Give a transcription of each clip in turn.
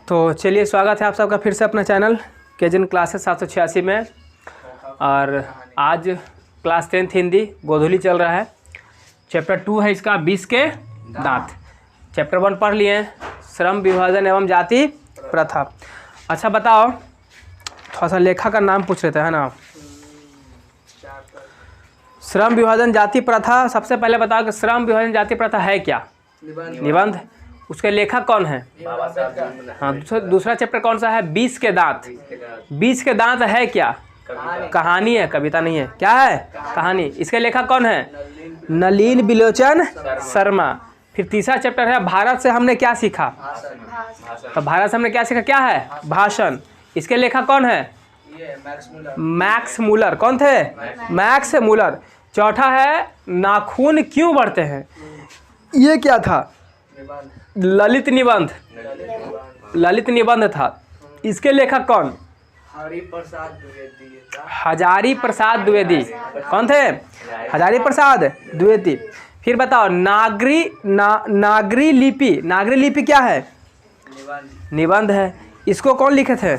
तो चलिए, स्वागत है आप सबका फिर से अपना चैनल केजन क्लासेस 786 में। और आज क्लास 10th हिंदी गोधूली चल रहा है। चैप्टर 2 है इसका 20 के दांत। चैप्टर 1 पढ़ लिए हैं, श्रम विभाजन एवं जाति प्रथा। अच्छा बताओ, थोड़ा सा लेखा का नाम पूछ रहे थे, है ना। श्रम विभाजन जाति प्रथा, सबसे पहले बताओ कि श्रम विभाजन जाति प्रथा है क्या? निबंध। उसके लेखक कौन है? हाँ। दूसरा चैप्टर कौन सा है? 20 के दांत। 20 के दांत है क्या? कहानी है, कविता नहीं है। क्या है? कहानी। इसके लेखक कौन है? नलिन बिलोचन शर्मा। फिर तीसरा चैप्टर है भारत से हमने क्या सीखा। तो भारत से हमने क्या सीखा? क्या है? भाषण। इसके लेखक कौन है? Max Muller. कौन थे? Max Muller. चौथा है नाखून क्यों बढ़ते हैं। ये क्या था? ललित निबंध। ललित निबंध था। इसके लेखक कौन? हजारी प्रसाद द्विवेदी। कौन थे? हजारी प्रसाद द्विवेदी। फिर बताओ नागरी लिपि। नागरी लिपि क्या है? निबंध है। इसको कौन लिखे थे?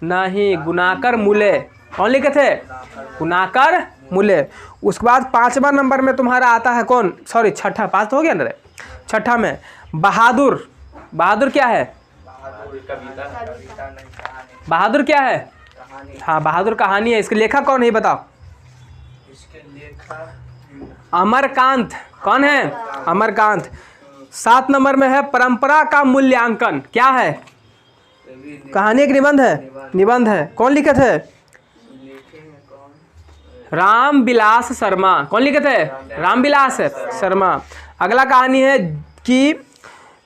नहीं, गुणाकर मूले। कौन लिखे थे? गुणाकर मूले। उसके बाद 5वां नंबर में तुम्हारा आता है कौन? सॉरी, छठा। 5 तो हो गया ना। छठा में बहादुर। बहादुर क्या है? बहादुर क्या है? हाँ, बहादुर कहानी है। इसके लेखक कौन है बताओ? अमरकांत। कौन है? अमरकांत। 7 नंबर में है परंपरा का मूल्यांकन। क्या है? कहानी एक निबंध है। निबंध है। कौन लिखे थे? रामविलास शर्मा। कौन लिखे थे? रामविलास शर्मा। अगला कहानी है कि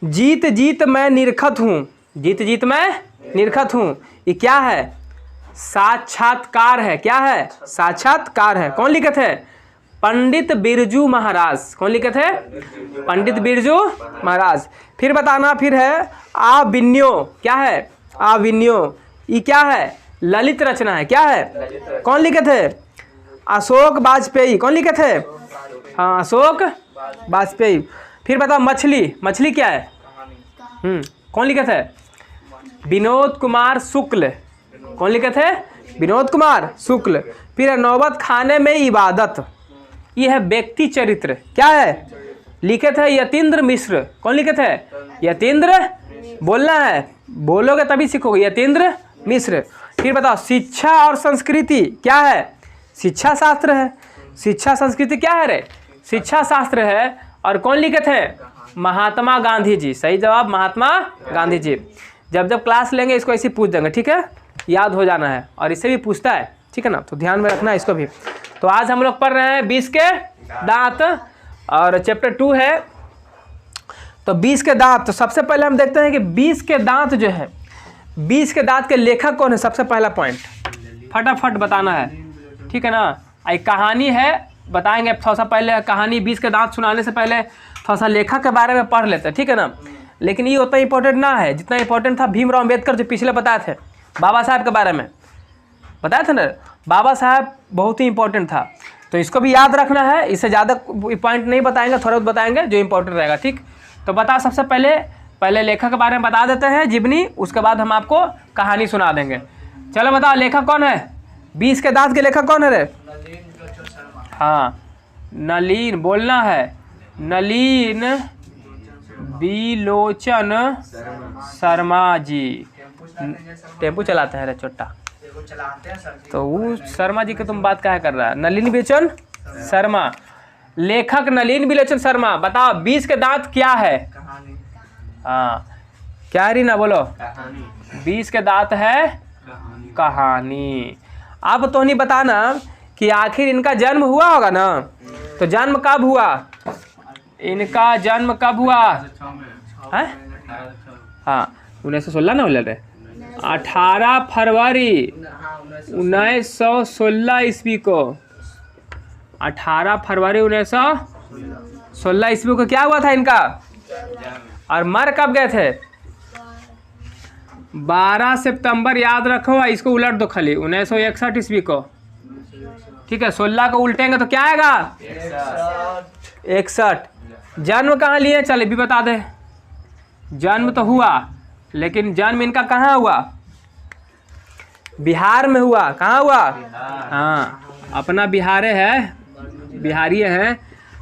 जीत जीत मैं निरखत हूँ। जीत जीत मैं निरखत हूँ। ये क्या है? साक्षात्कार है। क्या है? साक्षात्कार है। कौन लिखे थे? पंडित बिरजू महाराज। कौन लिखे थे? पंडित बिरजू महाराज। फिर बताना। फिर है आविन्यो। क्या है? आविन्यो। ये क्या है? ललित रचना है। क्या है? कौन लिखे थे? अशोक वाजपेयी। कौन लिखे थे? हाँ, अशोक वाजपेयी। फिर बताओ मछली। मछली क्या है? कौन लिखे थे? विनोद कुमार शुक्ल। कौन लिखे थे? विनोद कुमार शुक्ल। फिर नौबत खाने में इबादत। ये है व्यक्ति चरित्र। क्या है? लिखे थे यतीन्द्र मिश्र। कौन लिखे थे? यतीन्द्र। बोलना है, बोलोगे तभी सीखोगे। यतीन्द्र मिश्र। फिर बताओ शिक्षा और संस्कृति। क्या है? शिक्षा शास्त्र है। शिक्षा संस्कृति क्या है रे? शिक्षा शास्त्र है। और कौन लिखे थे? महात्मा गांधी जी। सही जवाब, महात्मा गांधी जी। जब जब क्लास लेंगे इसको ऐसे पूछ देंगे, ठीक है? याद हो जाना है। और इससे भी पूछता है, ठीक है ना, तो ध्यान में रखना है इसको भी। तो आज हम लोग पढ़ रहे हैं 20 के दांत और चैप्टर 2 है। तो 20 के दांत। तो सबसे पहले हम देखते हैं कि 20 के दांत जो है, 20 के दांत के लेखक कौन है? सबसे पहला पॉइंट फटाफट बताना है, ठीक है ना। एक कहानी है, बताएंगे थोड़ा सा। पहले कहानी 20 के दांत सुनाने से पहले थोड़ा सा लेखक के बारे में पढ़ लेते हैं, ठीक है ना। लेकिन ये उतना इंपॉर्टेंट ना है जितना इंपॉर्टेंट था भीमराव अम्बेडकर, जो पिछले बताए थे। बाबा साहब के बारे में बताया था ना। बाबा साहब बहुत ही इंपॉर्टेंट था, तो इसको भी याद रखना है। इससे ज़्यादा पॉइंट नहीं बताएंगे, थोड़ा बहुत बताएंगे जो इंपॉर्टेंट रहेगा, ठीक। तो बताओ, सबसे पहले लेखक के बारे में बता देते हैं, जीवनी। उसके बाद हम आपको कहानी सुना देंगे। चलो बताओ, लेखक कौन है? 20 के दांत के लेखक कौन है रे? हाँ, नलिन। बोलना है, नलिन बिलोचन शर्मा जी। टेम्पू चलाते हैं रे चोट्टा। तो वो शर्मा जी की तुम बात क्या कर रहा है? नलिन बिलोचन शर्मा। लेखक नलिन बिलोचन शर्मा। बताओ 20 के दांत क्या है? हाँ, क्या री ना बोलो। 20 के दांत है कहानी। अब तो नहीं बताना कि आखिर इनका जन्म हुआ होगा ना। तो जन्म कब हुआ? इनका जन्म कब हुआ है? हाँ, 1916 ना बोले थे। 18 फरवरी 1916 ईस्वी को। 18 फरवरी 1916 ईस्वी को क्या हुआ था इनका? और मर कब गए थे? 12 सितंबर। याद रखो, इसको उलट दो खाली। 1961 ईस्वी को, ठीक है। 16 को उल्टेंगे तो क्या आएगा? 61। जन्म कहाँ लिए? चल भी बता दे। जन्म तो हुआ लेकिन जन्म इनका कहाँ हुआ? बिहार में हुआ। कहाँ हुआ? हाँ, अपना बिहारे है, बिहारी है।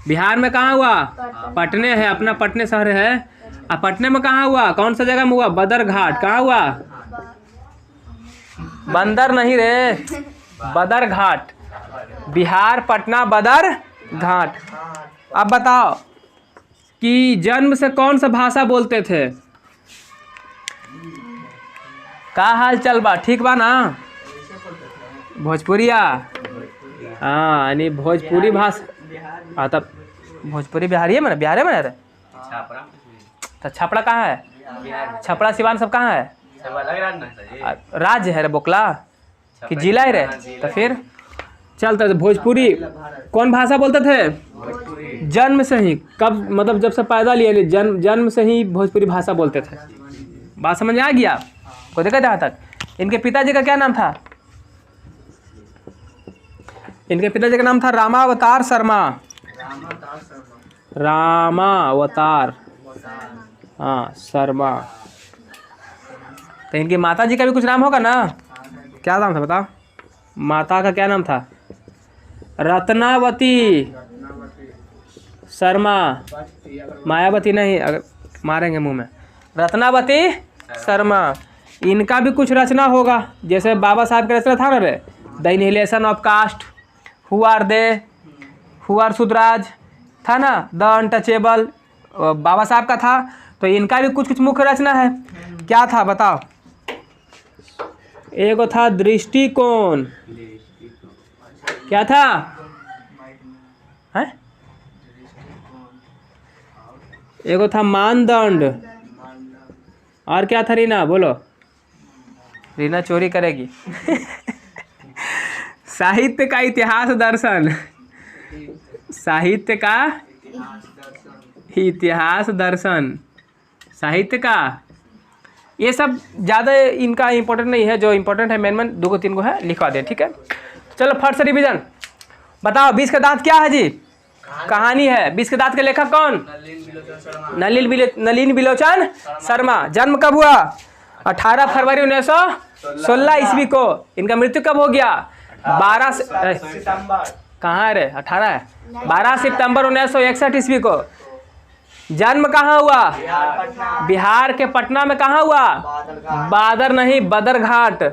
बिहार में कहाँ हुआ? पटने है, अपना पटने शहर है। अब पटने में कहाँ हुआ? कौन सा जगह में हुआ? बदरघाट। कहाँ हुआ? बंदर नहीं रे, बदरघाट। बिहार, पटना, बदरघाट। अब बताओ कि जन्म से कौन सा भाषा बोलते थे? का हाल चल बा? ठीक बा ना? भोजपुरिया। हाँ, यानी भोजपुरी भाषा। हाँ, तब भोजपुरी बिहारी में ना, बिहार में रहते। तो छपड़ा कहाँ है? छपड़ा सिवान सब कहाँ है? राज्य है रे बोकला कि जिला ही रहे? तो फिर चलता। भोजपुरी कौन भाषा बोलते थे? जन्म से ही। कब? मतलब जब से पैदा लिए जन्म से ही भोजपुरी भाषा बोलते थे। बात समझ में आ गया? कोई दिक्कत यहाँ तक? इनके पिताजी का क्या नाम था? इनके पिताजी का नाम था रामावतार शर्मा। रामावतार, हाँ, शर्मा। तो इनकी माता जी का भी कुछ नाम होगा ना? क्या नाम था बताओ? माता का क्या नाम था? रत्नावती शर्मा। मायावती नहीं, अगर मारेंगे मुंह में। रत्नावती शर्मा। इनका भी कुछ रचना होगा, जैसे बाबा साहब का रचना था ना रे, the inhalation of caste, who are they, who are सुधराज था ना, द अनटचेबल बाबा साहब का था। तो इनका भी कुछ कुछ मुख्य रचना है। क्या था बताओ? एगो था दृष्टिकोण। क्या था? है? एगो था मानदंड। और क्या था रीना? बोलो। रीना चोरी करेगी। साहित्य का इतिहास दर्शन। साहित्य का इतिहास दर्शन। साहित्य का ये सब ज़्यादा इनका इम्पोर्टेंट नहीं है। जो इम्पोर्टेंट है मेन 2 को 3 को है, लिखवा दें। ठीक है, चलो फट से रिवीजन। बताओ 20 के दांत क्या है जी? कहानी है। 20 के दांत के लेखक कौन? नलिन बिलोचन शर्मा। जन्म कब हुआ? 18 फरवरी 1916 ईस्वी को। इनका मृत्यु कब हो गया? 12 सितंबर। कहाँ है रे? 18 है। 12 सितंबर 1961 ईस्वी को। जन्म कहाँ हुआ? बिहार के पटना में। कहाँ हुआ? बादर नहीं, बदरघाट।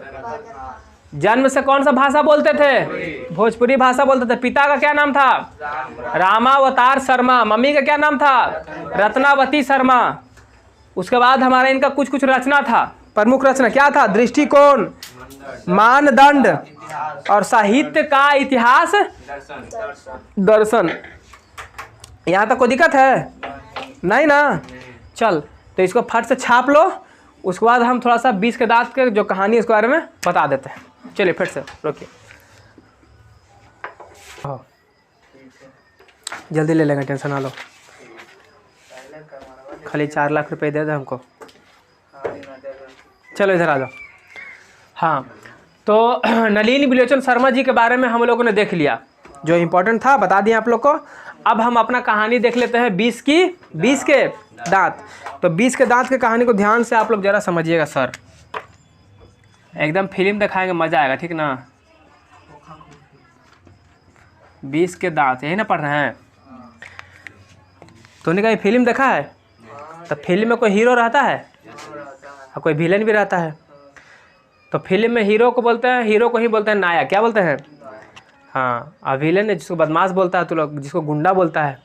जन्म से कौन सा भाषा बोलते थे? भोजपुरी भाषा बोलते थे। पिता का क्या नाम था? रामावतार शर्मा। मम्मी का क्या नाम था? रत्नावती शर्मा। उसके बाद हमारा इनका कुछ कुछ रचना था। प्रमुख रचना क्या था? दृष्टिकोण, मानदंड और साहित्य का इतिहास दर्शन। यहाँ तक कोई दिक्कत है? नहीं ना? चल, तो इसको फट से छाप लो। उसके बाद हम थोड़ा सा 20 के दांत के जो कहानी है इसके बारे में बता देते हैं। चलिए फिर से रोकिए, जल्दी ले लेंगे, टेंशन ना लो। खाली 4 लाख रुपए दे दे हमको। चलो इधर आ जाओ। हाँ, तो नलिनी बिलोचन शर्मा जी के बारे में हम लोगों ने देख लिया। जो इम्पोर्टेंट था बता दिया आप लोग को। अब हम अपना कहानी देख लेते हैं 20 के दांत। तो 20 के दांत की कहानी को ध्यान से आप लोग जरा समझिएगा सर। एकदम फिल्म दिखाएंगे, मज़ा आएगा, ठीक ना? 20 के दांत यही ना पढ़ रहे हैं? तो उन्होंने कहा फिल्म देखा है? तो फिल्म में कोई हीरो रहता है और कोई विलेन भी रहता है। तो फिल्म में हीरो को बोलते हैं, हीरो को ही बोलते हैं नायक। क्या बोलते हैं? हाँ, और विलेन है जिसको बदमाश बोलता है, तो लोग जिसको गुंडा बोलता है।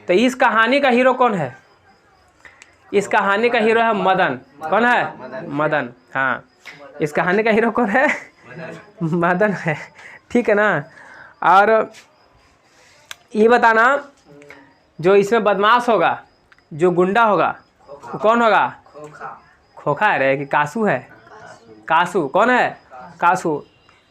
तो इस कहानी का हीरो कौन है? इस कहानी का हीरो है मदन। कौन है? मदन। हाँ, इस कहानी का हीरो कौन है? मदन है, ठीक है ना? और ये बताना, जो इसमें बदमाश होगा, जो गुंडा होगा, वो कौन होगा? खोखा है रे कि कासू है? कासू। कौन है? कासू।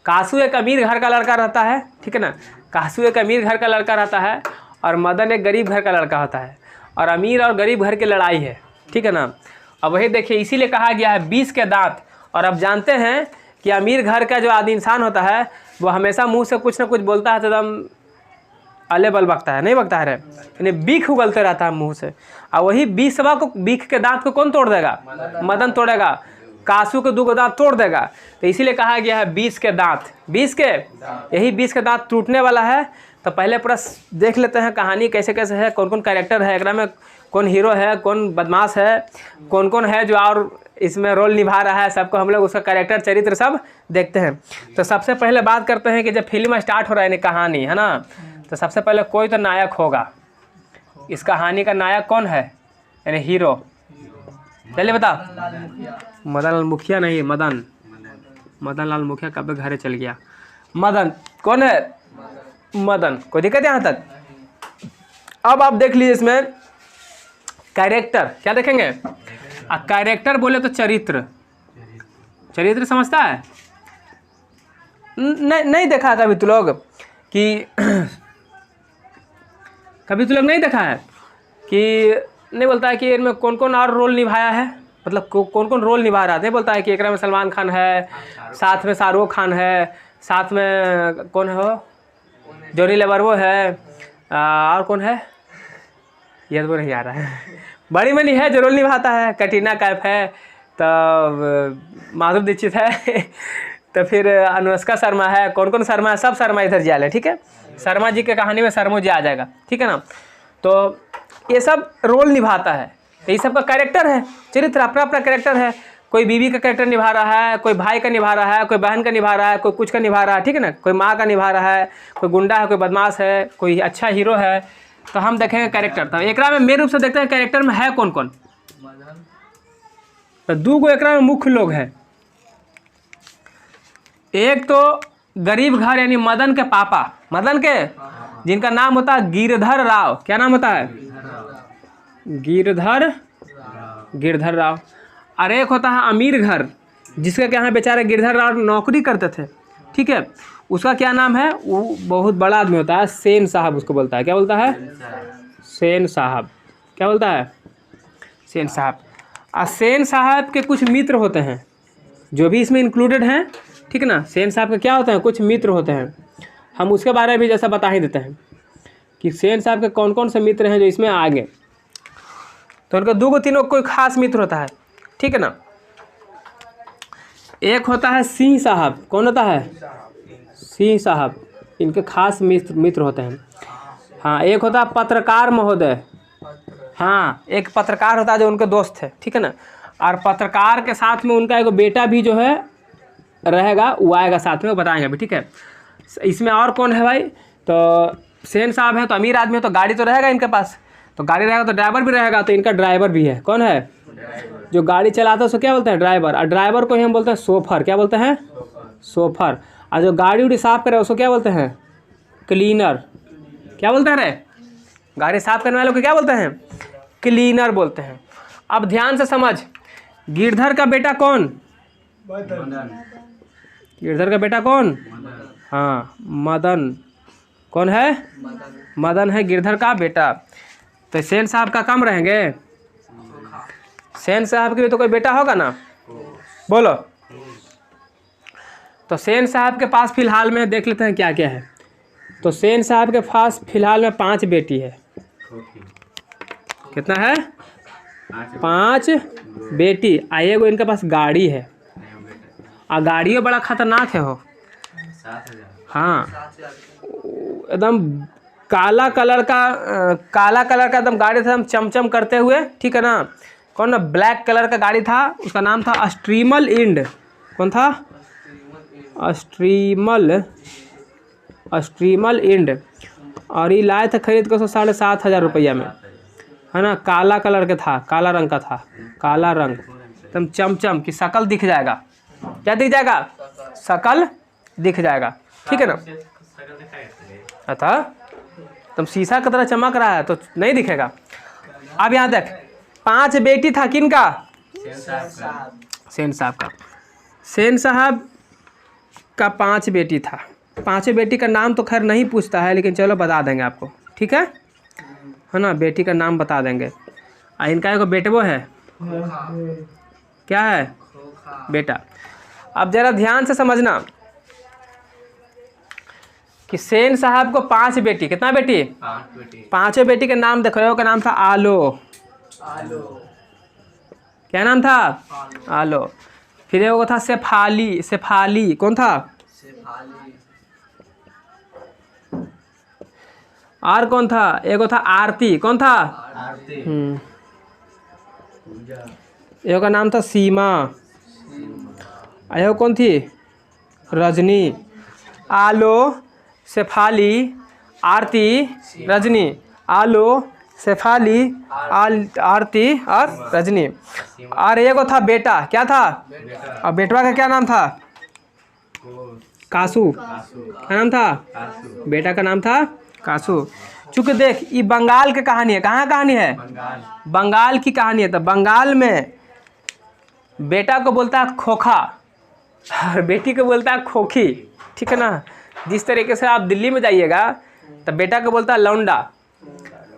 कासू एक अमीर घर का लड़का रहता है, ठीक है ना? कासू एक अमीर घर का लड़का रहता है और मदन एक गरीब घर का लड़का होता है। और अमीर और गरीब घर की लड़ाई है, ठीक है ना? अब वही देखिए, इसीलिए कहा गया है 20 के दांत। और अब जानते हैं कि अमीर घर का जो आदि इंसान होता है वो हमेशा मुंह से कुछ ना कुछ बोलता है, तो एकदम अले बल बकता है, नहीं बकता है रे, यानी बीख उगलते रहता है मुंह से। और वही बीसवा को, बीख के दांत को कौन तोड़ देगा? मदन तोड़ेगा। कासू के 2 दांत तोड़ देगा। तो इसीलिए कहा गया है 20 के दांत, 20 के, यही 20 के दांत टूटने वाला है। तो पहले पूरा देख लेते हैं कहानी कैसे कैसे है, कौन कौन कैरेक्टर है एकरा में, कौन हीरो है, कौन बदमाश है, कौन कौन है जो और इसमें रोल निभा रहा है, सबको हम लोग उसका कैरेक्टर चरित्र सब देखते हैं। तो सबसे पहले बात करते हैं कि जब फिल्म स्टार्ट हो रहा है यानी कहानी है ना, तो सबसे पहले कोई तो नायक होगा। इस कहानी का नायक कौन है यानी हीरो? चलिए बता। मदन लाल मुखिया नहीं, मदन लाल मुखिया कब घरे चल गया। मदन कौन है? मदन। कोई दिक्कत है यहाँ तक? अब आप देख लीजिए इसमें कैरेक्टर, क्या देखेंगे? कैरेक्टर बोले तो चरित्र, चरित्र समझता है? नहीं देखा कभी तू लोग कि कभी तू लोग नहीं देखा है कि नहीं बोलता है कि इनमें कौन कौन और रोल निभाया है, मतलब कौन कौन रोल निभा रहा है। नहीं बोलता है कि एक में सलमान खान है, साथ में शाहरुख खान है, साथ में कौन है वो, जॉनी लीवर वो है, और कौन है ये तो नहीं आ रहा है। बड़ी मनी है जो रोल निभाता है, कटरीना कैफ है, तो माधुरी दीक्षित है तो फिर अनुष्का शर्मा है, कौन कौन शर्मा है, सब शर्मा इधर जा ले, ठीक है। शर्मा जी के कहानी में शर्मो जी आ जाएगा, ठीक है ना। तो ये सब रोल निभाता है, तो ये सब का कैरेक्टर है, चरित्र अपना अपना कैरेक्टर है। कोई बीवी का कैरेक्टर निभा रहा है, कोई भाई का निभा रहा है, कोई बहन का निभा रहा है, कोई कुछ का निभा रहा है, ठीक है ना। कोई माँ का निभा रहा है, कोई गुंडा है, कोई बदमाश है, कोई अच्छा हीरो है। तो हम देखेंगे कैरेक्टर। तो एकरा में मेन रूप से देखते हैं कैरेक्टर में है कौन कौन। तो 2 गो एकरा में मुख्य लोग हैं। एक तो गरीब घर यानी मदन के पापा, मदन के, जिनका नाम होता है गिरधर राव। क्या नाम होता है? गिरधर राव। और एक होता है अमीर घर, जिसके क्या है बेचारे गिरधर राव नौकरी करते थे, ठीक है। उसका क्या नाम है? वो बहुत बड़ा आदमी होता है, सेन साहब उसको बोलता है। क्या बोलता है? सेन साहब। क्या बोलता है? सेन साहब। और सेन साहब के कुछ मित्र होते हैं जो भी इसमें इंक्लूडेड हैं, ठीक है ना। सेन साहब के क्या होते हैं? कुछ मित्र होते हैं। हम उसके बारे में भी जैसा बता ही देते हैं कि सेन साहब के कौन कौन से मित्र हैं जो इसमें आगे। तो उनका 2 3 कोई खास मित्र होता है, ठीक है ना। एक होता है सिंह साहब। कौन होता है? सिंह साहब, इनके खास मित्र होते हैं। हाँ, एक होता है पत्रकार महोदय। हाँ, एक पत्रकार होता है जो उनके दोस्त है, ठीक है ना। और पत्रकार के साथ में उनका एक बेटा भी जो है रहेगा, वो आएगा साथ में, वो बताएंगे अभी, ठीक है। इसमें और कौन है भाई? तो सेन साहब है तो अमीर आदमी है, तो गाड़ी तो रहेगा इनके पास, तो गाड़ी रहेगा तो ड्राइवर भी रहेगा। तो इनका ड्राइवर भी है। कौन है? जो गाड़ी चलाता है उसको क्या बोलते हैं? ड्राइवर। और ड्राइवर को ही हम बोलते हैं सोफर। क्या बोलते हैं? सोफर। और जो गाड़ी उड़ी साफ करे उसको क्या बोलते हैं? क्लीनर। क्या बोलते हैं रे? गाड़ी साफ करने वालों को क्या बोलते हैं? क्लीनर बोलते हैं। अब ध्यान से समझ, गिरधर का बेटा कौन? गिरधर का बेटा कौन? हाँ, मदन। कौन है? मदन है गिरधर का बेटा। तो सेन साहब का कम रहेंगे। सेन साहब के भी तो कोई बेटा होगा ना, बोलो। तो सेन साहब के पास फिलहाल में देख लेते हैं क्या क्या है। तो सेन साहब के पास फिलहाल में 5 बेटी है। कितना है? 5 बेटी। आइए वो इनके पास गाड़ी है, और गाड़ियों बड़ा खतरनाक है हो। हाँ, एकदम काला कलर का एकदम गाड़ी था, एकदम चमचम करते हुए, ठीक है ना। कौन ना? ब्लैक कलर का गाड़ी था, उसका नाम था स्ट्रीमल इंड। कौन था? स्ट्रीमल इंड। और ये लाए थे खरीद के 7,500 रुपया में, है ना। काला कलर का था, काला रंग का था, काला रंग एकदम चमचम की शकल दिख जाएगा। क्या दिख जाएगा? शकल दिख जाएगा, ठीक है ना। अतः तुम शीशा की तरह चमक रहा है तो नहीं दिखेगा। अब यहाँ देख, 5 बेटी था किनका? सेन साहब का। सेन साहब का 5 बेटी था। 5 बेटी का नाम तो खैर नहीं पूछता है, लेकिन चलो बता देंगे आपको, ठीक है ना। बेटी का नाम बता देंगे। इनका एक बेटे वो है, क्या है? बेटा। अब जरा ध्यान से समझना कि सेन साहब को 5 बेटी, कितना बेटी? 5 बेटी। 5 बेटी के नाम देखो, एगो का नाम था आलो, क्या नाम था? आलो। फिर एगो था शेफाली, शेफाली कौन था? और कौन था? एगो था आरती, कौन था? एगो का नाम था सीमा, एगो कौन थी? रजनी। आलो, शेफाली, आरती, रजनी। आलो, शेफाली, आरती और रजनी। और एगो था बेटा, क्या था? और बेटवा का क्या नाम था? कासू। क्या नाम था? बेटा का नाम था कासू। चूंकि देख ये बंगाल की कहानी है, कहाँ कहानी है? बंगाल की कहानी है। तो बंगाल में बेटा को बोलता है खोखा और बेटी को बोलता है खोखी, ठीक है ना। जिस तरीके से आप दिल्ली में जाइएगा तो बेटा को बोलता है लौंडा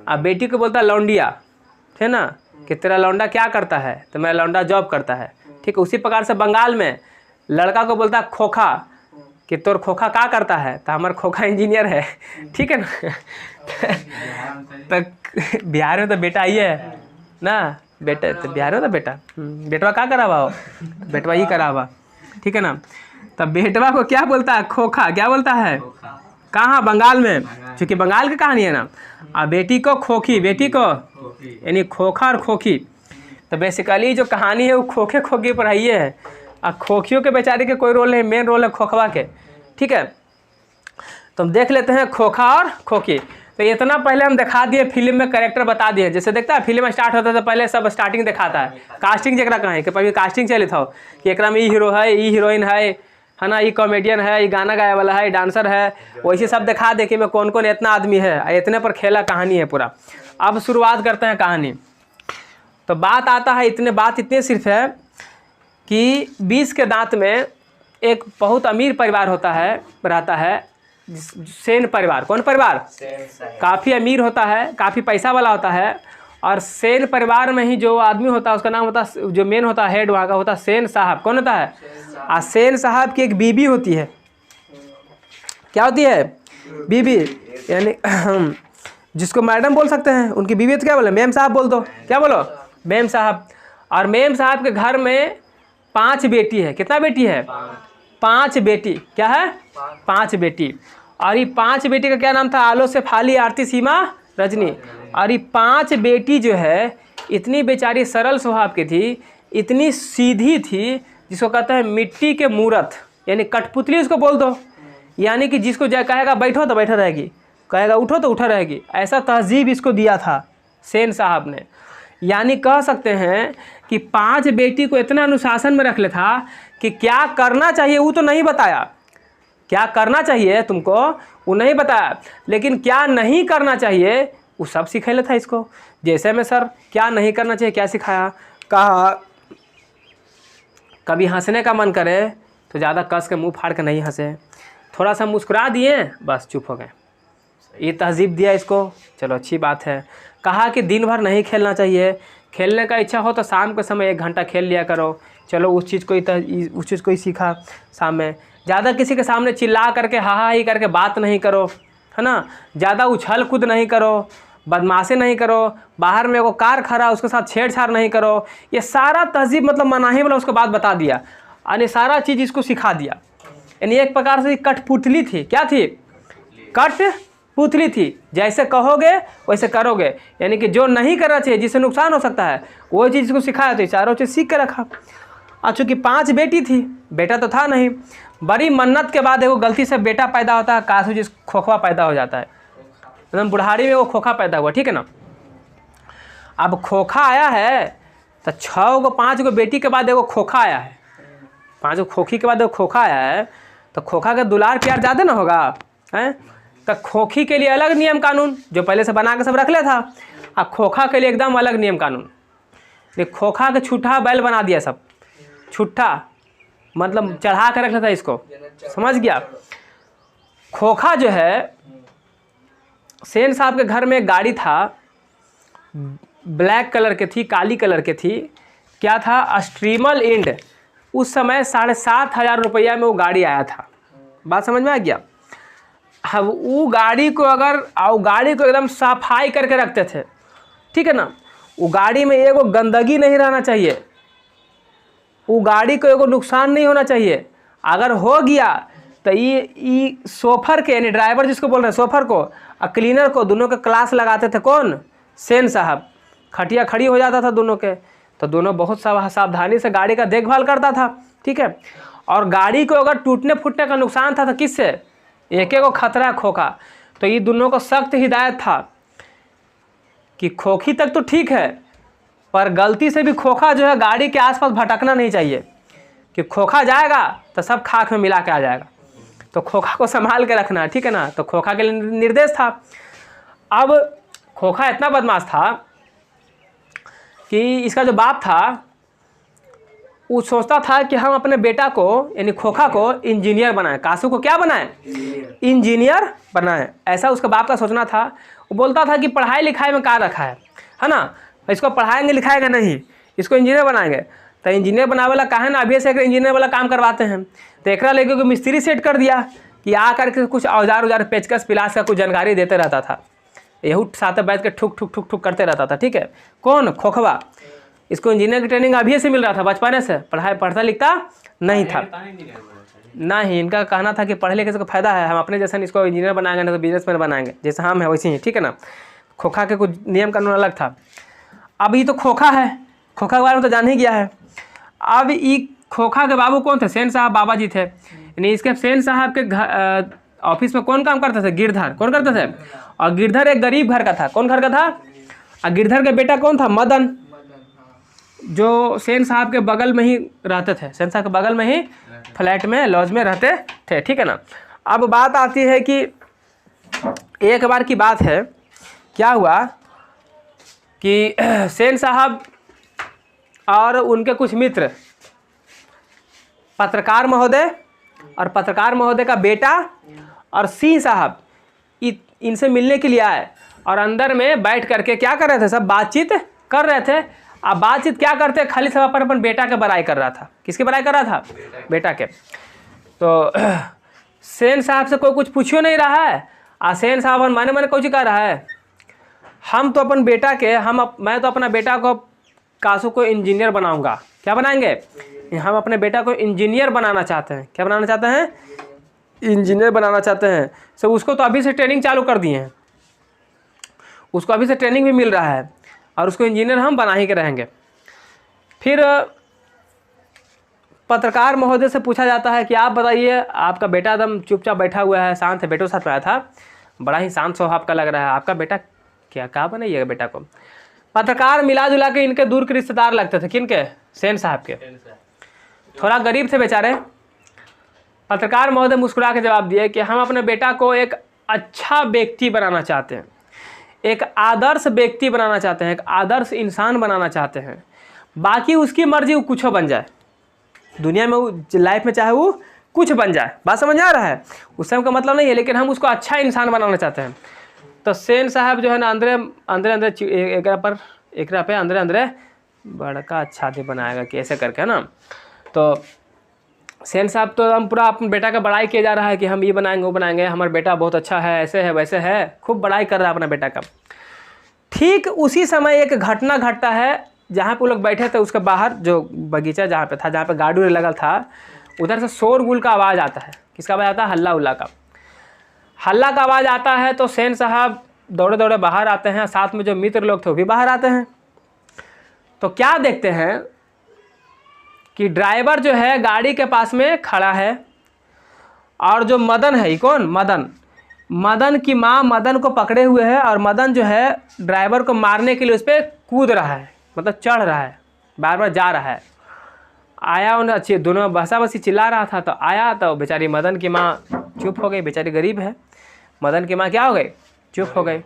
और बेटी को बोलता है लौंडिया, ठीक है ना, कि तेरा लौंडा क्या करता है? तो मेरा लौंडा जॉब करता है, ठीक है। उसी प्रकार से बंगाल में लड़का को बोलता है खोखा कि तोर खोखा क्या करता है? तो हमारा खोखा इंजीनियर है, ठीक है ना। तो बिहार में तो बेटा ही है ना, बेटा तो बिहार में तो बेटा बेटवा क्या करा हुआ हो? बेटवा ही करा हुआ, ठीक है ना। तब बेटवा को क्या बोलता है? खोखा। क्या बोलता है? कहाँ? बंगाल में, क्योंकि बंगाल की कहानी है ना। और बेटी को खोखी, बेटी को यानी खोखा और खोखी। तो बेसिकली जो कहानी है वो खोखे खोखी पर ही है और खोखियों के बेचारे के कोई रोल नहीं, मेन रोल है खोखवा के, ठीक है। तो हम देख लेते हैं खोखा और खोखी। तो इतना पहले हम दिखा दिए, फिल्म में कैरेक्टर बता दिए। जैसे देखता है फिल्म में स्टार्ट होता है तो पहले सब स्टार्टिंग दिखाता है, कास्टिंग जरा कहाँ है कि पहले कास्टिंग चली था कि एक में ई हीरो है, ई हीरोइन है ना, ये कॉमेडियन है, ये गाना गाए वाला है, डांसर है, वैसे सब दिखा दे कि मैं कौन कौन इतना आदमी है, इतने पर खेला कहानी है पूरा। अब शुरुआत करते हैं कहानी। तो बात आता है, बात इतने सिर्फ है कि 20 के दांत में एक बहुत अमीर परिवार होता है, रहता है, सेन परिवार। कौन परिवार? काफ़ी अमीर होता है, काफ़ी पैसा वाला होता है। और सेन परिवार में ही जो आदमी होता है उसका नाम होता है, जो मेन होता है हेड वहाँ का होता है सेन साहब। कौन होता है? और सेन साहब की एक बीबी होती है। क्या होती है? बीबी, यानी जिसको मैडम बोल सकते हैं, उनकी बीबी तो क्या बोले? मेम साहब बोल दो। क्या बोलो? मेम साहब। और मेम साहब के घर में 5 बेटी है। कितना बेटी है? 5 बेटी। क्या है? 5 बेटी। और ये 5 बेटी का क्या नाम था? आलो, शेफाली, आरती, सीमा, रजनी। और ये 5 बेटी जो है इतनी बेचारी सरल स्वभाव की थी, इतनी सीधी थी, जिसको कहते हैं मिट्टी के मूरत, यानी कठपुतली उसको बोल दो। यानी कि जिसको कहेगा बैठो तो बैठा रहेगी, कहेगा उठो तो उठा रहेगी। ऐसा तहजीब इसको दिया था सेन साहब ने। यानी कह सकते हैं कि 5 बेटी को इतना अनुशासन में रख ले था कि क्या करना चाहिए वो तो नहीं बताया, क्या करना चाहिए तुमको वो नहीं बताया, लेकिन क्या नहीं करना चाहिए वो सब सिखा था इसको। जैसे में सर क्या नहीं करना चाहिए क्या सिखाया? कहा कभी हंसने का मन करे तो ज़्यादा कस के मुंह फाड़ के नहीं हंसे, थोड़ा सा मुस्कुरा दिए बस चुप हो गए, ये तहजीब दिया इसको। चलो अच्छी बात है। कहा कि दिन भर नहीं खेलना चाहिए, खेलने का इच्छा हो तो शाम के समय 1 घंटा खेल लिया करो। चलो उस चीज़ को ही सीखा। शाम में ज़्यादा किसी के सामने चिल्ला करके हा ही करके बात नहीं करो, है ना। ज़्यादा उछल कूद नहीं करो, बदमाशी नहीं करो, बाहर में वो कार खड़ा उसके साथ छेड़छाड़ नहीं करो। ये सारा तहजीब मतलब मनाही वाला उसको बात बता दिया, यानी सारा चीज़ इसको सिखा दिया। यानी एक प्रकार से कठपुतली थी। क्या थी? कठपुतली थी। जैसे कहोगे वैसे करोगे, यानी कि जो नहीं करना चाहिए, जिससे नुकसान हो सकता है, वो चीज़ को सिखाया। तो चारों चीज़ सीख के रखा। और चूँकि 5 बेटी थी, बेटा तो था नहीं, बड़ी मन्नत के बाद एगो गलती से बेटा पैदा होता है, कासू जिस खोखवा पैदा हो जाता है, एकदम बुढ़ारी में वो खोखा पैदा हुआ, ठीक है ना। अब खोखा आया है तो 5 गो बेटी के बाद एगो खोखा आया है, 5 गो खोखी के बाद एगो खोखा आया है, तो खोखा का दुलार प्यार ज़्यादा ना होगा हैं। तो खोखी के लिए अलग नियम कानून जो पहले से बना के सब रख लिया था, और खोखा के लिए एकदम अलग नियम कानून। ये खोखा के छुट्टा बैल बना दिया सब, छुट्टा मतलब चढ़ा कर रख लेता इसको, समझ गया। खोखा जो है सेन साहब के घर में एक गाड़ी था, ब्लैक कलर के थी, काली कलर के थी। क्या था? स्ट्रीमल इंड। उस समय 7,500 रुपया में वो गाड़ी आया था। बात समझ में आ गया? अब वो गाड़ी को एकदम सफाई करके रखते थे, ठीक है ना। वो गाड़ी में एगो गंदगी नहीं रहना चाहिए, वो गाड़ी को एगो नुकसान नहीं होना चाहिए। अगर हो गया तो ये सोफर के यानी ड्राइवर जिसको बोल रहे हैं सोफर को और क्लीनर को दोनों के क्लास लगाते थे। कौन? सेन साहब। खटिया खड़ी हो जाता था दोनों के, तो दोनों बहुत सावधानी से गाड़ी का देखभाल करता था, ठीक है। और गाड़ी को अगर टूटने फूटने का नुकसान था तो किससे? एक को खतरा खोखा। तो ये दोनों को सख्त हिदायत था कि खोखी तक तो ठीक है, पर गलती से भी खोखा जो है गाड़ी के आसपास भटकना नहीं चाहिए, कि खोखा जाएगा तो सब खाक में मिला के आ जाएगा। तो खोखा को संभाल के रखना है, ठीक है ना। तो खोखा के लिए निर्देश था। अब खोखा इतना बदमाश था कि इसका जो बाप था वो सोचता था कि हम अपने बेटा को यानी खोखा को इंजीनियर बनाएं। कासू को क्या बनाएं? इंजीनियर बनाएं। ऐसा उसका बाप का सोचना था। वो बोलता था कि पढ़ाई लिखाई में क्या रखा है ना, इसको पढ़ाएंगे लिखाएंगे नहीं, इसको इंजीनियर बनाएंगे। तो इंजीनियर बनावे वाला कहा है ना, अभी से इंजीनियर वाला काम करवाते हैं। तो एक लेके को मिस्त्री सेट कर दिया कि आ करके कुछ औजार पेचकस पिलास का कुछ जानकारी देते रहता था। यहू साथ बैठ के ठुक ठुक ठुक ठुक करते रहता था, ठीक है। कौन? खोखवा। इसको इंजीनियर की ट्रेनिंग अभी से मिल रहा था, बचपने से। पढ़ता लिखता नहीं था। नहीं, इनका कहना था कि पढ़े लिखे से फायदा है, हम अपने जैसा इसको इंजीनियर बनाएंगे ना तो बिजनेसमैन बनाएंगे, जैसे हम है वैसे ही, ठीक है ना। खोखा के कुछ नियम कानून अलग था। अब ये तो खोखा है, खोखा के बारे में तो जान ही गया है। अब ये खोखा के बाबू कौन थे? सेन साहब बाबा जी थे। यानी इसके सेन साहब के ऑफिस में कौन काम करते थे? गिरधर। कौन करते थे? और गिरधर एक गरीब घर का था। कौन घर का था? और गिरधर का बेटा कौन था? मदन, जो सेन साहब के बगल में ही रहते थे। सेन साहब के बगल में ही फ्लैट में लॉज में रहते थे, ठीक है ना। अब बात आती है कि एक बार की बात है, क्या हुआ कि सेन साहब और उनके कुछ मित्र पत्रकार महोदय और पत्रकार महोदय का बेटा और सिंह साहब इनसे मिलने के लिए आए और अंदर में बैठ करके क्या कर रहे थे? सब बातचीत कर रहे थे। अब बातचीत क्या करते? खाली सब अपन बेटा के बड़ाई कर रहा था। किसके बड़ाई कर रहा था? बेटा के। तो सेन साहब से कोई कुछ पूछियो नहीं रहा है। सेन साहब माने माने कुछ कह रहा है, हम तो अपन बेटा के मैं तो अपना बेटा को कासू को इंजीनियर बनाऊंगा। क्या बनाएंगे? हम अपने बेटा को इंजीनियर बनाना चाहते हैं। क्या बनाना चाहते हैं? इंजीनियर बनाना चाहते हैं। सब उसको तो अभी से ट्रेनिंग चालू कर दिए हैं, उसको अभी से ट्रेनिंग भी मिल रहा है और उसको इंजीनियर हम बना ही के रहेंगे। फिर पत्रकार महोदय से पूछा जाता है कि आप बताइए, आपका बेटा एकदम चुपचाप बैठा हुआ है, शांत है, बेटों साथ में आया था, बड़ा ही शांत स्वभाव का लग रहा है, आपका बेटा क्या बनाइएगा बेटा को? पत्रकार मिला जुला के इनके दूर के रिश्तेदार लगते थे। किनके? सेन साहब के। थोड़ा गरीब थे बेचारे। पत्रकार महोदय मुस्कुरा के जवाब दिए कि हम अपने बेटा को एक अच्छा व्यक्ति बनाना चाहते हैं, एक आदर्श व्यक्ति बनाना चाहते हैं, एक आदर्श इंसान बनाना चाहते हैं। बाकी उसकी मर्जी, वो कुछ बन जाए दुनिया में, वो लाइफ में चाहे वो कुछ बन जाए। बात समझ आ रहा है? उस समय का मतलब नहीं है, लेकिन हम उसको अच्छा इंसान बनाना चाहते हैं। तो सेन साहब जो है ना अंदर अंदर बड़का अच्छा आदमी बनाएगा कि ऐसे करके, है ना। तो सेन साहब तो हम पूरा अपने बेटा का बड़ाई किया जा रहा है कि हम ये बनाएंगे वो बनाएंगे, हमारा बेटा बहुत अच्छा है, ऐसे है वैसे है, खूब बड़ाई कर रहा है अपना बेटा का। ठीक उसी समय एक घटना घटता है जहाँ पे वो लोग बैठे थे, उसके बाहर जो बगीचा जहाँ पे था, जहाँ पे गाड़ी लगा था, उधर से शोरगुल का आवाज़ आता है। किसका आवाज़ आता है? हल्ला उल्ला का। हल्ला का आवाज़ आता है तो सेन साहब दौड़े दौड़े बाहर आते हैं, साथ में जो मित्र लोग थे वो भी बाहर आते हैं। तो क्या देखते हैं कि ड्राइवर जो है गाड़ी के पास में खड़ा है और जो मदन है, ये कौन? मदन की माँ मदन को पकड़े हुए है और मदन जो है ड्राइवर को मारने के लिए उस पर कूद रहा है, मतलब चढ़ रहा है, बार बार जा रहा है। आया उन्हें अच्छी दोनों बसा बसी चिल्ला रहा था, तो आया तो बेचारी मदन की माँ चुप हो गई। बेचारी गरीब है, मदन की माँ क्या हो गई? चुप हो गई।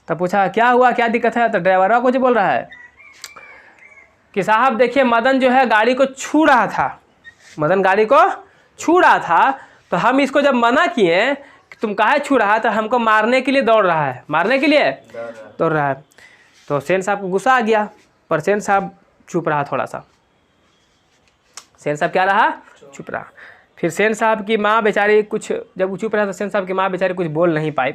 तो पूछा क्या हुआ, क्या दिक्कत है? तो ड्राइवर कुछ बोल रहा है कि साहब देखिए, मदन जो है गाड़ी को छू रहा था, मदन गाड़ी को छू रहा था, तो हम इसको जब मना किए कि तुम काहे छू रहा है, तो हमको मारने के लिए दौड़ रहा है, मारने के लिए दौड़ रहा है। तो सेन साहब को गुस्सा आ गया, पर सेन साहब चुप रहा थोड़ा सा। सेन साहब क्या रहा? चुप रहा। फिर सेन साहब की माँ बेचारी कुछ जब चुप रहा तो सेन साहब की माँ बेचारी कुछ बोल नहीं पाई।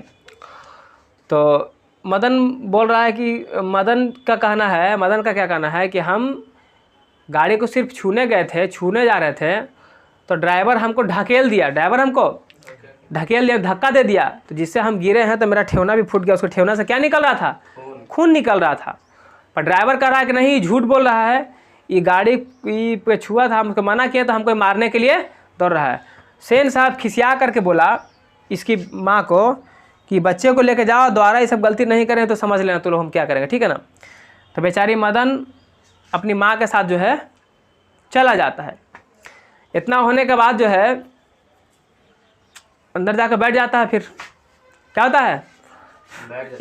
तो मदन बोल रहा है कि मदन का क्या कहना है कि हम गाड़ी को सिर्फ छूने गए थे, छूने जा रहे थे, तो ड्राइवर हमको ढकेल दिया, धक्का दे दिया, तो जिससे हम गिरे हैं, तो मेरा ठेवना भी फूट गया। उसको ठेवना से क्या निकल रहा था? खून निकल रहा था। पर ड्राइवर कह रहा है कि नहीं, झूठ बोल रहा है, ये गाड़ी पे छुआ था, हमको मना किया, तो हमको मारने के लिए दौड़ रहा है। सेन साहब खिसिया करके बोला इसकी माँ को कि बच्चे को लेके जाओ, दोबारा ये सब गलती नहीं करें तो समझ लेना तो लोग हम क्या करेंगे, ठीक है ना। तो बेचारी मदन अपनी माँ के साथ जो है चला जाता है। इतना होने के बाद जो है अंदर जाकर बैठ जाता है। फिर क्या होता है,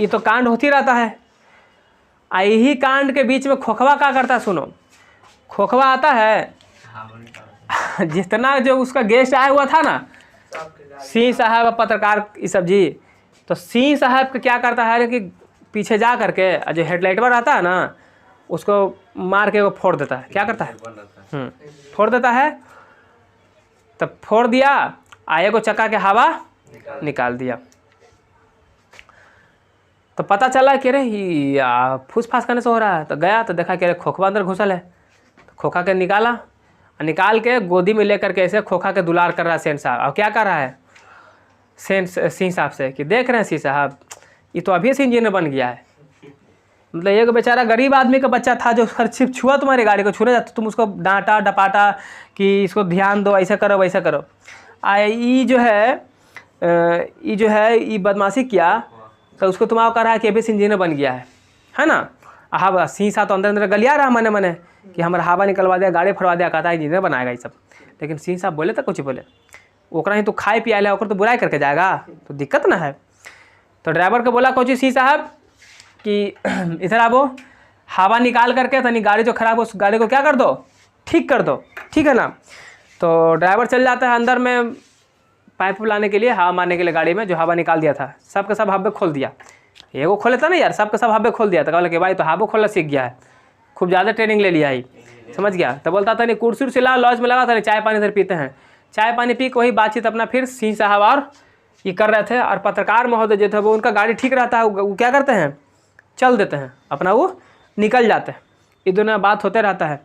ये तो कांड होती रहता है। यही कांड के बीच में खोखवा क्या करता है, सुनो। खोखवा आता है, जितना जो उसका गेस्ट आया हुआ था ना, सिंह साहब पत्रकार ये सब जी, तो सिंह साहब का क्या करता है कि पीछे जा करके जो हेडलाइट पर रहता है ना, उसको मार के वो फोड़ देता है। क्या करता है? फोड़ देता है। तब फोड़ दिया, आए को चक्का के हवा निकाल दिया। तो पता चला कि अरे फूस फास करने से हो रहा है। तो गया तो देखा कि अरे खोखवा अंदर घुसल है। तो खोखा के निकाला, निकाल के गोदी में लेकर के ऐसे खोखा के दुलार कर रहा है सेन साहब। और क्या कर रहा है सिंह साहब से कि देख रहे हैं सिंह साहब, ये तो अभी से इंजीनियर बन गया है। मतलब एक बेचारा गरीब आदमी का बच्चा था जो सिर्फ छुआ तुम्हारी गाड़ी को, छूने जाता तुम उसको डांटा डपाटा कि इसको ध्यान दो, ऐसा करो वैसा करो। ये जो है ये बदमाशी किया, तो उसको तुम कह रहा है कि अभी से इंजीनियर बन गया है ना। हाँ, सिंह साहब तो अंदर अंदर गलिया रहा मने कि हमारा हवा निकलवा दिया, गाड़ी फड़वा दिया, कहता है इंजीनियर बनाएगा ये सब। लेकिन सिंह साहब बोले तो कुछ बोले, ओकरा ही तो खाए पिया ले, ओकर तो बुराई करके जाएगा, तो दिक्कत ना है। तो ड्राइवर को बोला कोची सिंह साहब कि इधर आवो, हवा निकाल करके तनी गाड़ी जो खराब हो उस गाड़ी को क्या कर दो, ठीक कर दो, ठीक है ना। तो ड्राइवर चल जाता है अंदर में पाइप लाने के लिए, हवा मारने के लिए गाड़ी में, जो हवा निकाल दिया था सब का सब हब्बे खोल दिया। एगो खोले था ना यार, सब का सब हब्बे खोल दिया। तो कहला कि भाई तो हब्बो खोलना सीख गया है, खूब ज़्यादा ट्रेनिंग ले लिया है, समझ गया। तो बोलता था नहीं कुर्सी उर्सी ला, लॉज में लगा था नहीं, चाय पानी इधर पीते हैं। चाय पानी पी के वही बातचीत अपना फिर सिंह साहब और ये कर रहे थे। और पत्रकार महोदय जो थे वो, उनका गाड़ी ठीक रहता है, वो क्या करते हैं, चल देते हैं अपना, वो निकल जाते हैं। ये दोनों बात होते रहता है।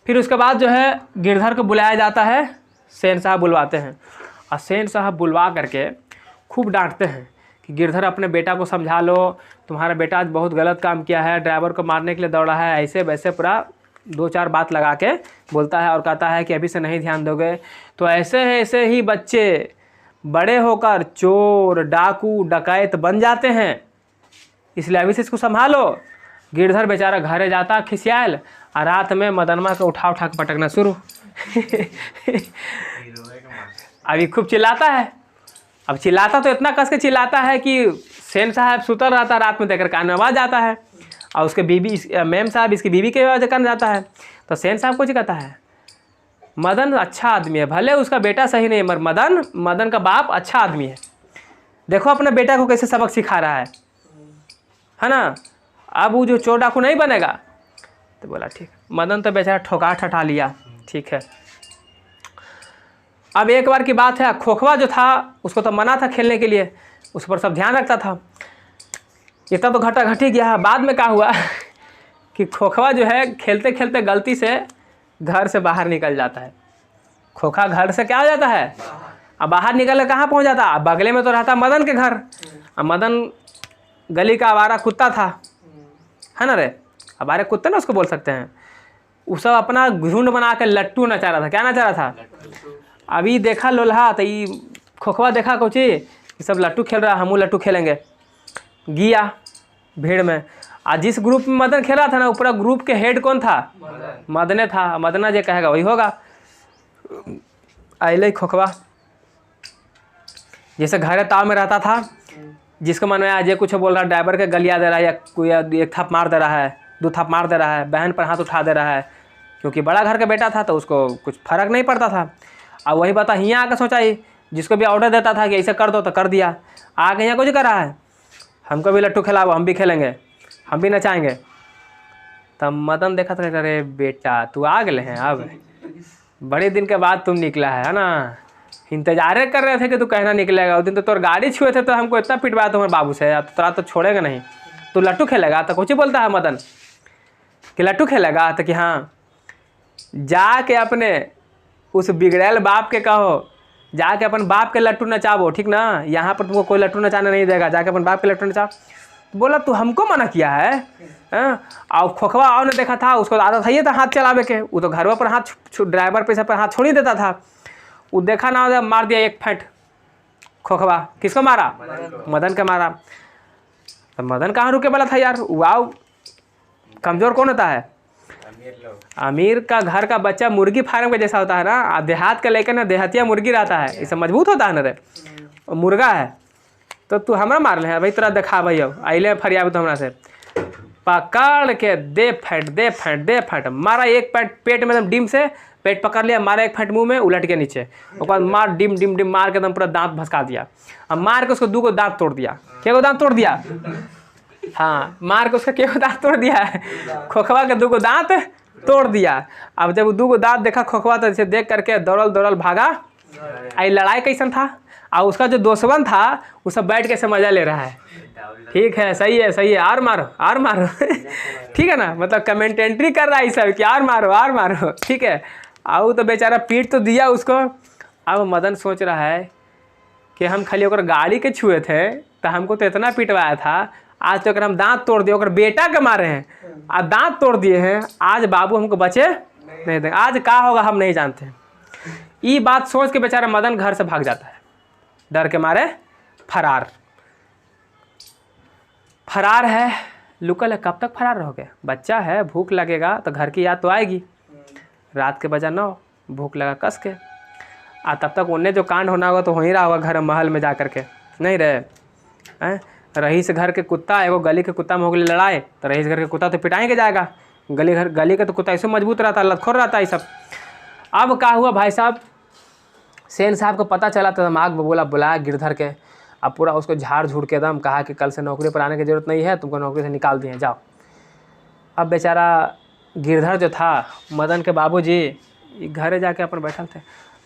फिर उसके बाद जो है गिरधर को बुलाया जाता है, सेन साहब बुलवाते हैं। और सेन साहब बुलवा करके खूब डांटते हैं कि गिरधर अपने बेटा को समझा लो, तुम्हारा बेटा आज बहुत गलत काम किया है, ड्राइवर को मारने के लिए दौड़ा है, ऐसे वैसे पूरा 2-4 बात लगा के बोलता है। और कहता है कि अभी से नहीं ध्यान दोगे तो ऐसे ही बच्चे बड़े होकर चोर डाकू डकैत बन जाते हैं, इसलिए अभी से इसको संभालो। गिरधर बेचारा घरे जाता खिसियाल, और रात में मदनमा को उठा के पटकना शुरू। अभी खूब चिल्लाता है। अब चिल्लाता तो इतना कस के चिल्लाता है कि सेन साहब सुतर रहता, रात में देखकर कान में आवाज़ आता है। और उसके बीबी मैम साहब इसकी बीबी के आवाज़ कान जाता है। तो सेन साहब कुछ कहता है, मदन अच्छा आदमी है, भले उसका बेटा सही नहीं, मगर मदन का बाप अच्छा आदमी है, देखो अपने बेटा को कैसे सबक सिखा रहा है ना। अब वो जो चोर डाकू नहीं बनेगा। तो बोला ठीक। मदन तो बेचारा ठोका ठठा लिया, ठीक है। अब एक बार की बात है, खोखवा जो था उसको तो मना था खेलने के लिए, उस पर सब ध्यान रखता था। इतना तो घटा घटी गया। बाद में क्या हुआ कि खोखवा जो है खेलते खेलते गलती से घर से बाहर निकल जाता है। खोखा घर से क्या हो जाता है, अब बाहर निकल के कहाँ पहुँच जाता, अब बगले में तो रहता मदन के घर। अब मदन गली का आवारा कुत्ता था, है ना रे, आवारे कुत्ते ना उसको बोल सकते हैं। वो सब अपना झुंड बना के लट्टू नचा रहा था। क्या नचा रहा था? अभी देखा लोल्हा, तो ये खोखवा देखा कुछ ये सब लट्टू खेल रहा है, हम लट्टू खेलेंगे। गया भीड़ में, आज जिस ग्रुप में मदन खेल रहा था ना, पूरा ग्रुप के हेड कौन था? मदने था। मदना जो कहेगा वही होगा। आइले खोखवा जैसे घरे ताव में रहता था, जिसको मन में आज ये कुछ बोल रहा है, ड्राइवर के गलिया दे रहा है, या कोई एक थप मार दे रहा है, 2 थप मार दे रहा है, बहन पर हाथ उठा दे रहा है, क्योंकि बड़ा घर का बेटा था तो उसको कुछ फर्क नहीं पड़ता था। अब वही बता यहाँ आकर सोचा ही, जिसको भी ऑर्डर देता था कि ऐसे कर दो तो कर दिया। आगे यहाँ कुछ कर रहा है, हमको भी लट्टू खिलाओ, हम भी खेलेंगे, हम भी नचाएंगे। तब मदन देखा था, अरे बेटा तू आ गए हैं, अब बड़े दिन के बाद तुम निकला है ना, इंतजार कर रहे थे कि तू कहना निकलेगा। उस दिन तो तोर गाड़ी छुए थे तो हमको इतना पिटवाया तुम्हारे बाबू से, अब तोरा तो छोड़ेगा नहीं। तू लट्टू खेलेगा तो कुछ ही बोलता है मदन कि लट्टू खेलेगा, तो कि हाँ जाके अपने उस बिगड़ैल बाप के कहो, जाके अपन बाप के लट्टू नचावो, ठीक ना। यहाँ पर तुमको कोई लट्टू नचाने नहीं देगा, जाके अपन बाप के लट्टू नचाओ। तो बोला तू हमको मना किया है? और खोखवा आओ ने देखा था, उसको आदत है था हाथ चलावे के, वो तो घरवा पर हाथ ड्राइवर पैसा पर हाथ छोड़ ही देता था। वो देखा ना, मार दिया एक फैंट खोखवा। किसको मारा? मदन का मारा। तो मदन कहाँ रुके वाला था यार, वाव कमज़ोर कौन होता है? अमीर का घर का बच्चा मुर्गी फार्म का जैसा होता है ना, देहात का लेकर ना देहातिया मुर्गी रहता है, इससे मजबूत होता है ना रे, मुर्गा है। तो तू हमरा मार ले भाई, तोरा देखा भाई, अब आइले फरियाब तो हमरा से पकड़ के दे फैंट मारा। एक पेट में एकदम डिम से पेट पकड़ लिया, मारा एक फैंट मुंह में, उलट के नीचे, उसके बाद मार डिम डिम डिम मार के एकदम पूरा दांत भसका दिया। अब मार के उसको 2 दांत तोड़ दिया। क्या दांत तोड़ दिया? हाँ, मार के उसका क्या दांत तोड़ दिया है? खोखवा के 2 दांत तोड़ दिया। अब जब 2 दांत देखा खोखवा तो इसे देख करके दौड़ल भागा। आई लड़ाई कैसन था, और उसका जो दोस्तवन था वो सब बैठ के मजा ले रहा है। ठीक है, सही है, और मारो ठीक है ना, मतलब कमेंटेंट्री कर रहा है सब कि और मारो, ठीक है। आओ तो बेचारा पीट तो दिया उसको। अब मदन सोच रहा है कि हम खाली ओकर गाड़ी के छुए थे तो हमको तो इतना पिटवाया था, आज तो हम दांत तोड़ दिए, ओकर बेटा के मारे हैं और दांत तोड़ दिए हैं, आज बाबू हमको बचे नहीं देंगे, आज क्या होगा हम नहीं जानते। ये बात सोच के बेचारा मदन घर से भाग जाता है, डर के मारे फरार है। लुकल है, कब तक फरार रहोगे? बच्चा है, भूख लगेगा तो घर की याद तो आएगी। रात के बजा 9, भूख लगा कस के, तब तक उन्हें जो कांड होना होगा तो हो ही रहा होगा घर महल में जा करके, नहीं रहे। रईस घर के कुत्ता एगो गली के कुत्ता में हो गई लड़ाई, तो रईस घर के कुत्ता तो पिटाएंगे जाएगा। गली का तो कुत्ता ऐसे मजबूत रहता है, लतखोर रहता है सब। अब क्या हुआ भाई साहब, सेन साहब को पता चला तो दिमाग में बुलाया गिरधर के। अब पूरा उसको झाड़ झूड़ के एकदम कहा कि कल से नौकरी पर आने की ज़रूरत नहीं है, तुमको नौकरी से निकाल दिए, जाओ। अब बेचारा गिरधर जो था, मदन के बाबूजी घरे जाके अपन बैठल थे।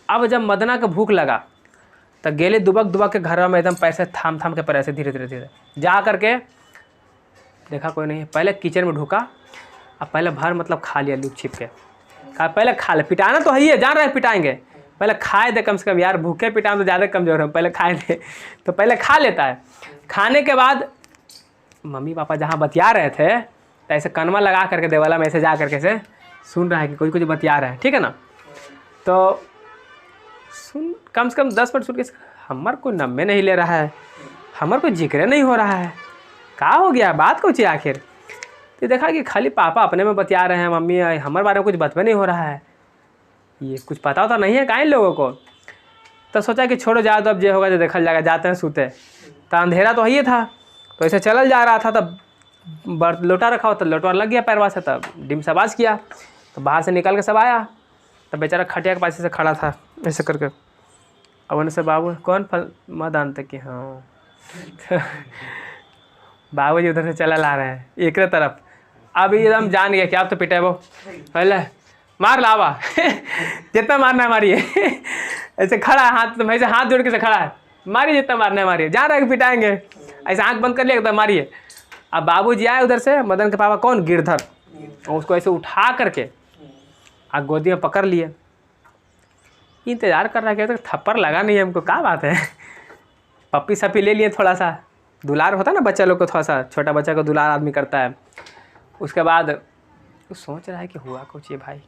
अब जब मदना को भूख लगा तो गेले दुबक के घर में एकदम पैसे थाम के पैसे धीरे जा करके देखा कोई नहीं। पहले किचन में ढुका, अब पहले भर मतलब खा लिया लुक छिप के। कहा पहले खा ले, पिटाना तो है ही है, जान रहे पिटाएंगे, पहले खाए दे कम से कम यार, भूखे पिटाना तो ज़्यादा कमज़ोर है, पहले खाए दे। तो पहले खा लेता है। खाने के बाद मम्मी पापा जहाँ बतिया रहे थे तो ऐसे कनमा लगा करके देवाला में ऐसे जा करके से सुन रहा है कि कोई कुछ बतिया रहा है, ठीक है ना। तो सुन कम से कम 10 मिनट सुन के, हमार कोई नम्मे नहीं ले रहा है, हमार कोई जिक्र नहीं हो रहा है, क्या हो गया, बात कुछ है आखिर। तो देखा कि खाली पापा अपने में बतिया रहे हैं, मम्मी हमारे बारे में कुछ बतवा नहीं हो रहा है, ये कुछ पता होता नहीं है का इन लोगों को। तो सोचा कि छोड़ो जाओ, तो अब जो होगा जो देखा जाएगा, जाते हैं सूते। तो अंधेरा तो ही था, तो ऐसे चल जा रहा था, तब लोटा रखा हो तो लोटवा लग गया पैरवा से, तब डिम से आवाज़ किया, तो बाहर से निकल के सब आया। तब बेचारा खटिया के पास से खड़ा था ऐसे करके। अब उन्हें से बाबू कौन फल मदन तक कि हाँ बाबू जी उधर से चला ला रहे हैं एक तरफ। अब एकदम जान गया कि आप तो पिटे वो, पहले मार लावा जितना मारना है मारिए ऐसे खड़ा है, हाथ वैसे हाथ जोड़ के से खड़ा है, मारिए जितना मारना है मारिए, जा रहा है पिटाएंगे, ऐसे आंख बंद कर लिया एकदम मारिए। अब बाबूजी आए उधर से, मदन के पापा कौन गिरधर, उसको ऐसे उठा करके आ गोदी में पकड़ लिए। इंतजार कर रहा है कि थप्पड़ लगा नहीं है हमको, क्या बात है। पप्पी सप्पी ले लिए, थोड़ा सा दुलार होता ना बच्चा लोग को, थोड़ा सा छोटा बच्चा को दुलार आदमी करता है। उसके बाद सोच रहा है कि हुआ कुछ ये भाई,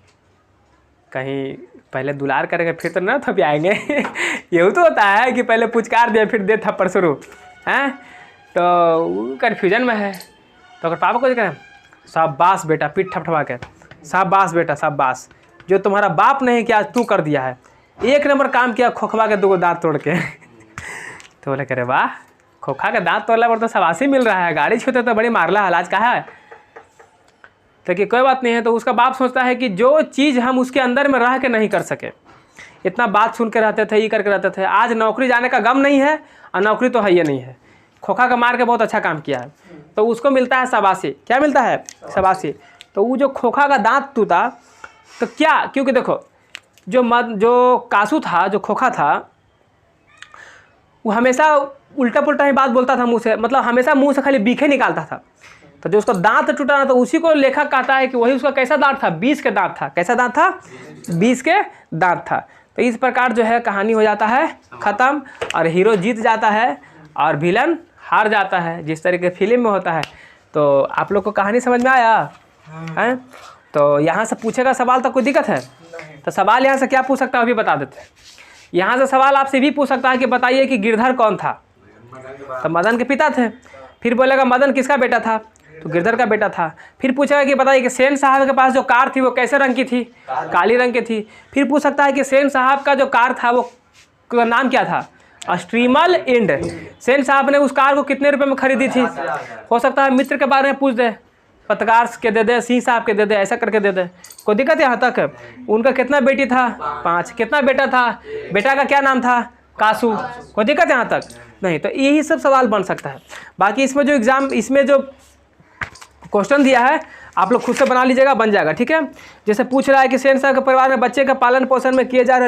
कहीं पहले दुलार करेंगे फिर तो ना थपी आएंगे यही तो होता है कि पहले पुचकार दिया फिर दे थप्पड़ शुरू हैं, तो कन्फ्यूजन में है। तो अगर पापा को कहें शाबाश बेटा, पीठ ठपठपा के, शाबाश बेटा शाबाश, जो तुम्हारा बाप नहीं किया तू कर दिया है, 1 नंबर काम किया, खोखवा के 2 दांत तोड़ के तो बोले करे वाह, खोखा के दांत तोड़ला पर तो शाबाशी मिल रहा है, गाड़ी छूते तो बड़ी मारला हलाज का है। तो कि कोई बात नहीं है। तो उसका बाप सोचता है कि जो चीज़ हम उसके अंदर में रह के नहीं कर सके, इतना बात सुन के रहते थे, ये करके रहते थे, आज नौकरी जाने का गम नहीं है और नौकरी तो है ये नहीं है, खोखा का मार के बहुत अच्छा काम किया है, तो उसको मिलता है शाबाशी। क्या मिलता है? शाबाशी। तो वो जो खोखा का दांत टूटा तो क्या, क्योंकि देखो जो कासू था, जो खोखा था, वो हमेशा उल्टा पुल्टा ही बात बोलता था मुंह से, मतलब हमेशा मुंह से खाली बीखे निकालता था। तो जो उसका दांत टूटा ना, तो उसी को लेखक कहता है कि वही उसका कैसा दांत था, 20 के दांत था। कैसा दांत था? 20 के दांत था। तो इस प्रकार जो है कहानी हो जाता है ख़त्म, और हीरो जीत जाता है और विलन हार जाता है, जिस तरीके फिल्म में होता है। तो आप लोग को कहानी समझ में आया है? तो यहाँ से पूछेगा सवाल तो कोई दिक्कत है? तो सवाल यहाँ से क्या पूछ सकता है अभी बता देते हैं। यहाँ से सवाल आपसे भी पूछ सकता है कि बताइए कि गिरधर कौन था? तो मदन के पिता थे। फिर बोलेगा मदन किसका बेटा था? तो गिरधर का बेटा था। फिर पूछेगा कि बताइए कि सेन साहब के पास जो कार थी वो कैसे रंग की थी? काली रंग की थी। फिर पूछ सकता है कि सेन साहब का जो कार था वो नाम क्या था? स्ट्रीमल इंड। सेन साहब ने उस कार को कितने रुपए में खरीदी थी? हो सकता है मित्र के बारे में पूछ दे, पत्रकार के दे दे, सिंह साहब के दे दे, ऐसा करके दे दे। कोई दिक्कत है यहाँ तक? उनका कितना बेटी था? 5। कितना बेटा था? बेटा का क्या नाम था? कासू। कोई दिक्कत है यहाँ तक? नहीं। तो यही सब सवाल बन सकता है। बाकी इसमें जो क्वेश्चन दिया है आप लोग खुद से बना लीजिएगा, बन जाएगा। ठीक है। जैसे पूछ रहा है कि सेन साहब के परिवार में बच्चे का पालन पोषण में किए जा रहे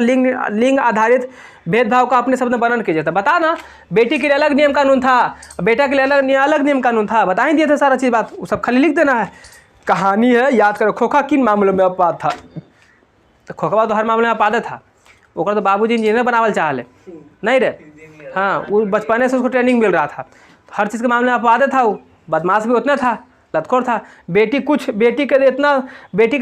लिंग आधारित भेदभाव का अपने शब्द में वर्णन कीजिए। तो बता ना, बेटी के लिए अलग नियम कानून था, बेटा के लिए अलग नियम कानून था, बता ही दिए थे सारा चीज़ बात। वो सब खाली लिख देना है। कहानी है, याद करो। खोखा किन मामलों में अपवाद था? तो खोखा तो हर मामले में अपवाद था। ओकर तो बाबूजी इंजीनियर बनावल चाहले नहीं रे। हाँ, वो बचपने से उसको ट्रेनिंग मिल रहा था। तो हर चीज़ के मामले में अपवाद था। वो बदमाश भी उतना था, लतखोर था। बेटी के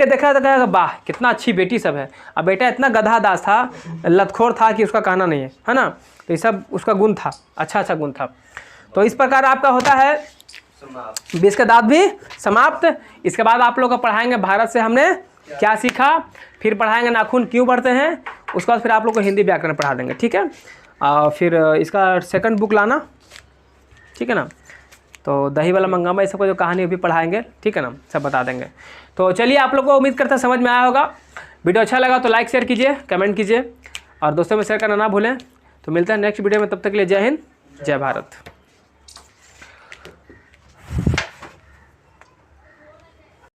देखा तो कहेगा वाह कितना अच्छी बेटी सब है। अब बेटा इतना गधा दास था, लतखोर था कि उसका कहना नहीं है ना। तो ये सब उसका गुण था, अच्छा गुण था। तो इस प्रकार आपका होता है 20 के दांत भी समाप्त। इसके बाद आप लोग को पढ़ाएंगे भारत से हमने क्या सीखा, फिर पढ़ाएंगे नाखून क्यों बढ़ते हैं, उसके बाद फिर आप लोग को हिंदी व्याकरण पढ़ा देंगे। ठीक है। फिर इसका सेकंड बुक लाना, ठीक है ना। तो दही वाला मंगामा, इस सबको जो कहानी भी पढ़ाएंगे, ठीक है ना, सब बता देंगे। तो चलिए, आप लोग को उम्मीद करता समझ में आया होगा। वीडियो अच्छा लगा तो लाइक शेयर कीजिए, कमेंट कीजिए और दोस्तों में शेयर करना ना भूलें। तो मिलते हैं नेक्स्ट वीडियो में, तब तक के लिए जय हिंद, जय भारत।